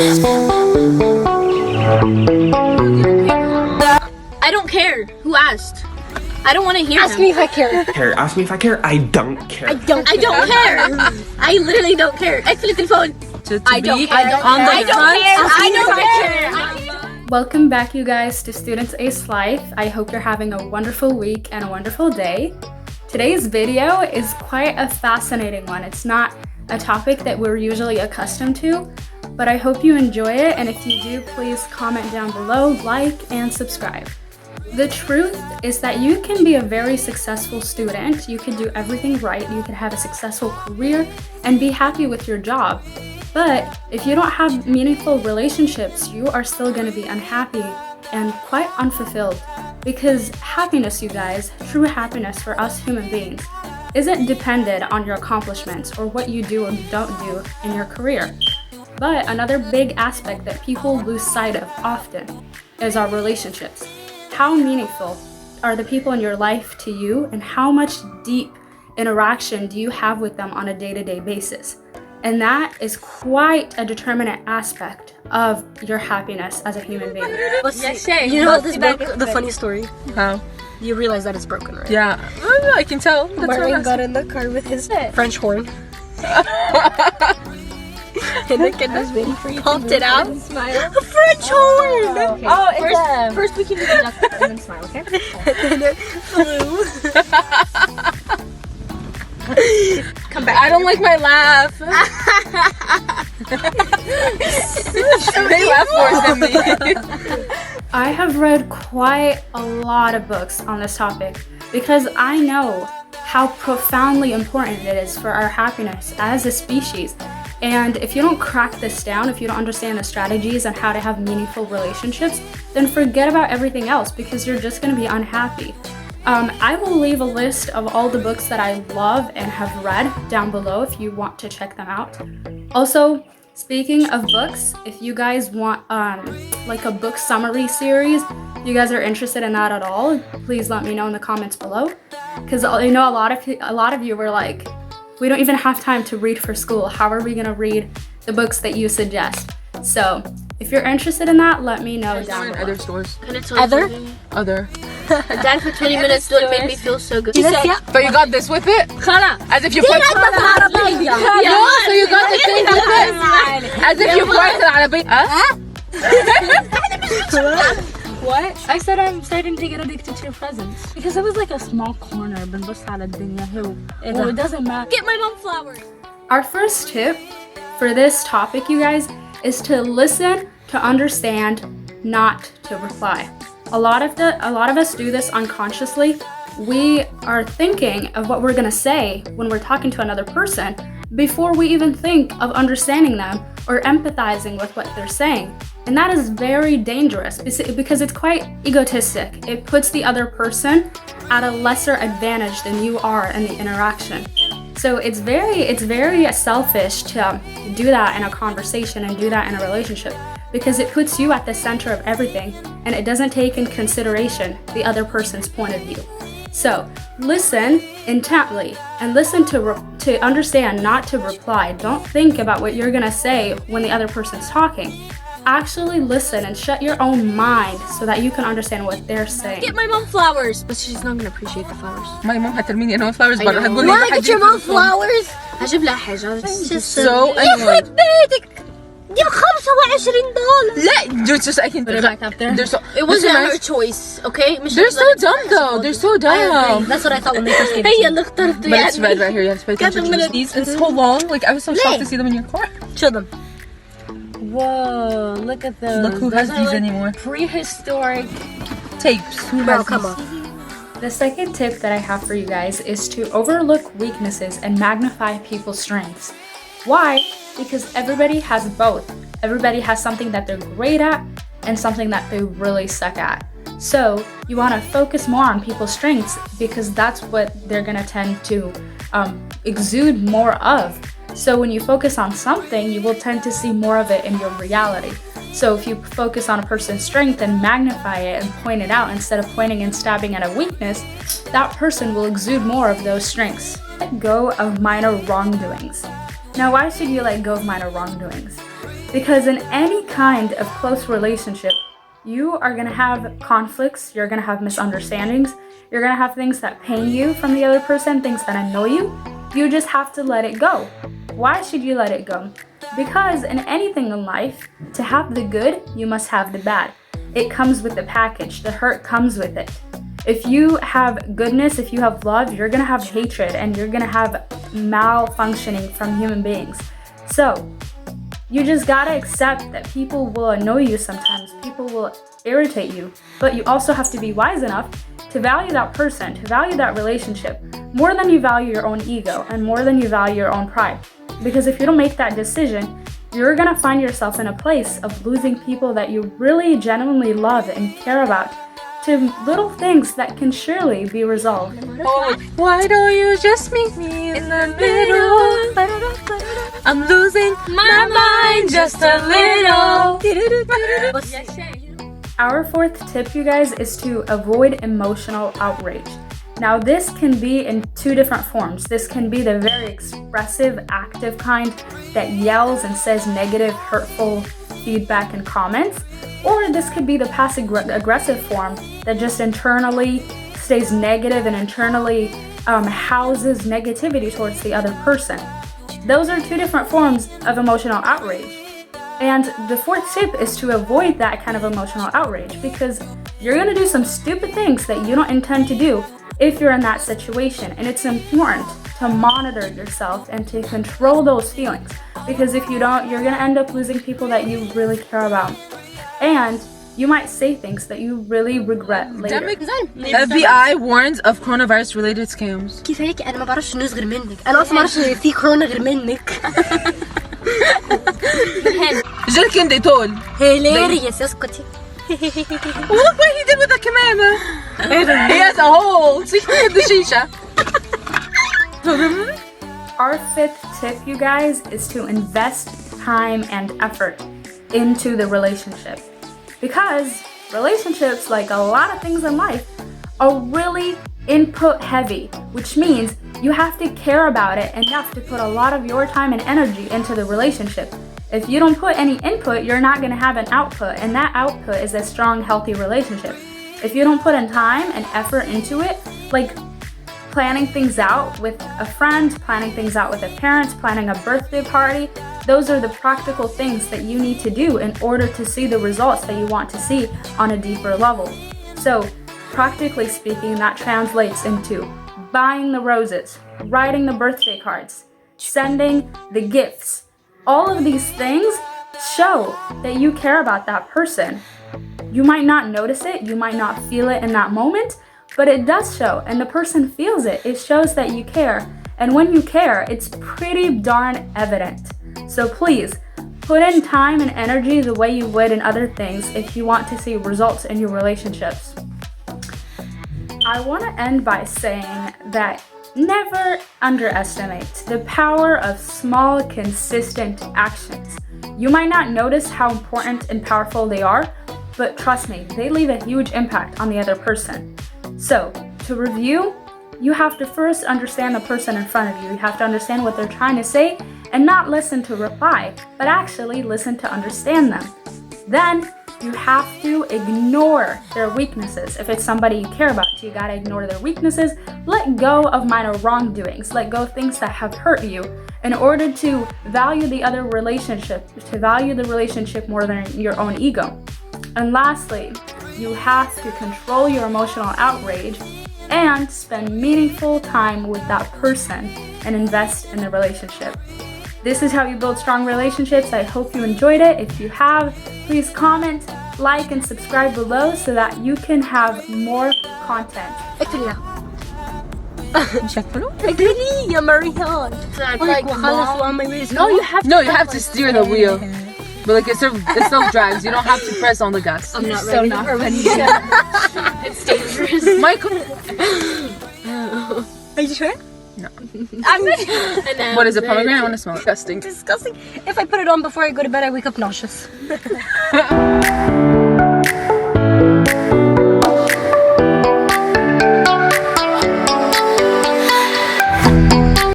I don't care. Who asked? I don't want to hear Ask me if I care. Ask me if I care. I don't care. I don't care. I literally don't care. Actually, the phone. I don't care. I don't care. Welcome back, you guys, to Students Ace Life. I hope you're having a wonderful week and a wonderful day. Today's video is quite a fascinating one. It's not a topic that we're usually accustomed to, but I hope you enjoy it, and if you do, please comment down below, like, and subscribe. The truth is that you can be a very successful student, you can do everything right, you can have a successful career, and be happy with your job. But if you don't have meaningful relationships, you are still going to be unhappy and quite unfulfilled. Because happiness, you guys, true happiness for us human beings, isn't dependent on your accomplishments or what you do or don't do in your career. But another big aspect that people lose sight of often is our relationships. How meaningful are the people in your life to you, and how much deep interaction do you have with them on a day-to-day basis? And that is quite a determinant aspect of your happiness as a human being. You know this book, the funny story? How? You realize that it's broken, right? Yeah, I can tell. That's Marlon got in the car with his French horn. And the kid was waiting for you popped it out. Smile. A French horn! Oh, okay. First we can do the duck and then smile, okay? And then it flew. Come back. I don't like my laugh. They laugh worse than me. I have read quite a lot of books on this topic because I know how profoundly important it is for our happiness as a species. And if you don't crack this down, if you don't understand the strategies on how to have meaningful relationships, then forget about everything else because you're just going to be unhappy. I will leave a list of all the books that I love and have read down below if you want to check them out. Also, speaking of books, if you guys want like a book summary series, you guys are interested in that at all, please let me know in the comments below. Because I know a lot of you were like, we don't even have time to read for school. How are we gonna read the books that you suggest? So if you're interested in that, let me know down below. Other stores. Other? Other. Dad for 20 minutes still made me feel so good. But you got this with it? As if you put... Yeah. No, so you got the thing with it? As if you put it on a big... What? I said I'm starting to get addicted to your presents. Because it was like a small corner, بنبص على الدنيا هو. Well, it doesn't matter. Get my mom flowers. Our first tip for this topic, you guys, is to listen, to understand, not to reply. A lot of us do this unconsciously. We are thinking of what we're gonna say when we're talking to another person before we even think of understanding them or empathizing with what they're saying. And that is very dangerous because it's quite egotistic. It puts the other person at a lesser advantage than you are in the interaction. So it's very selfish to do that in a conversation and do that in a relationship because it puts you at the center of everything and it doesn't take in consideration the other person's point of view. So listen intently and listen to understand, not to reply. Don't think about what you're gonna say when the other person's talking. Actually listen and shut your own mind so that you can understand what they're saying. Get my mom flowers. But she's not gonna appreciate the flowers. My mom هترميني انا flowers برا هتقول Why get your mom flowers? هجيب لها حاجة. So annoyed. دي $25. لا, just I can Put it back up there. They're so, It wasn't her choice, okay? They're so dumb though. They're so dumb. That's what I thought when they first came. هي اللي اخترت But it's red right here. You have to pay attention to these. It's so long. Like I was so shocked to see them in your car. Show them. Whoa, look at those. Look who has Those are these like anymore. Prehistoric. Tapes. Who Bro, has come these? on. The second tip that I have for you guys is to overlook weaknesses and magnify people's strengths. Why? Because everybody has both. Everybody has something that they're great at and something that they really suck at. So you want to focus more on people's strengths because that's what they're going to tend to exude more of. So when you focus on something, you will tend to see more of it in your reality. So if you focus on a person's strength and magnify it and point it out instead of pointing and stabbing at a weakness, that person will exude more of those strengths. Let go of minor wrongdoings. Now, why should you let go of minor wrongdoings? Because in any kind of close relationship, you are going to have conflicts, you're going to have misunderstandings, you're going to have things that pain you from the other person, things that annoy you. You just have to let it go. Why should you let it go? Because in anything in life, to have the good, you must have the bad. It comes with the package. The hurt comes with it. If you have goodness, if you have love, you're going to have hatred and you're going to have malfunctioning from human beings. So, you just gotta accept that people will annoy you sometimes, people will irritate you, but you also have to be wise enough to value that person, to value that relationship, more than you value your own ego and more than you value your own pride. Because if you don't make that decision, you're gonna find yourself in a place of losing people that you really genuinely love and care about to little things that can surely be resolved. Why don't you just meet me in the middle? I'm losing my mind just a little. Our fourth tip, you guys, is to avoid emotional outrage. Now, this can be in two different forms. This can be the very expressive, active kind that yells and says negative, hurtful feedback and comments. Or this could be the passive-aggressive form that just internally stays negative and internally houses negativity towards the other person. Those are two different forms of emotional outrage. And the fourth tip is to avoid that kind of emotional outrage, because you're going to do some stupid things that you don't intend to do if you're in that situation. And it's important to monitor yourself and to control those feelings, because if you don't, you're going to end up losing people that you really care about. And you might say things that you really regret later. FBI warns of coronavirus related scams. كيف هيك انا ما بعرفش الناس غير منك انا اصلا ما بعرفش في كورونا غير منك Jilkin they told. hilarious اسكتي Look what he did with the kamama. He has a hole. See with the shisha. Our fifth tip, you guys, is to invest time and effort into the relationship. Because relationships, like a lot of things in life, are really input heavy, which means you have to care about it enough to put a lot of your time and energy into the relationship. If you don't put any input, you're not going to have an output, and that output is a strong, healthy relationship. If you don't put in time and effort into it, like planning things out with a friend, planning things out with a parent, planning a birthday party, those are the practical things that you need to do in order to see the results that you want to see on a deeper level. So, practically speaking, that translates into buying the roses, writing the birthday cards, sending the gifts. All of these things show that you care about that person. You might not notice it, you might not feel it in that moment, but it does show, and the person feels it. It shows that you care, and when you care, it's pretty darn evident. So please, put in time and energy the way you would in other things if you want to see results in your relationships. I want to end by saying that never underestimate the power of small, consistent actions. You might not notice how important and powerful they are, but trust me, they leave a huge impact on the other person. So, to review, you have to first understand the person in front of you. You have to understand what they're trying to say and not listen to reply, but actually listen to understand them. Then, you have to ignore their weaknesses. If it's somebody you care about, you gotta ignore their weaknesses. Let go of minor wrongdoings. Let go of things that have hurt you in order to value the other relationship, to value the relationship more than your own ego. And lastly, you have to control your emotional outrage and spend meaningful time with that person and invest in the relationship. This is how you build strong relationships. I hope you enjoyed it. If you have, please comment, like, and subscribe below so that you can have more content. يا مريان No, you have to steer the wheel. But like it self-drives. You don't have to press on the gas. I'm not ready. not ready. It's dangerous. Michael. Are you sure? No. I'm ready. What is it? Pomegranate? I want to smell it. Disgusting. Disgusting. If I put it on before I go to bed, I wake up nauseous.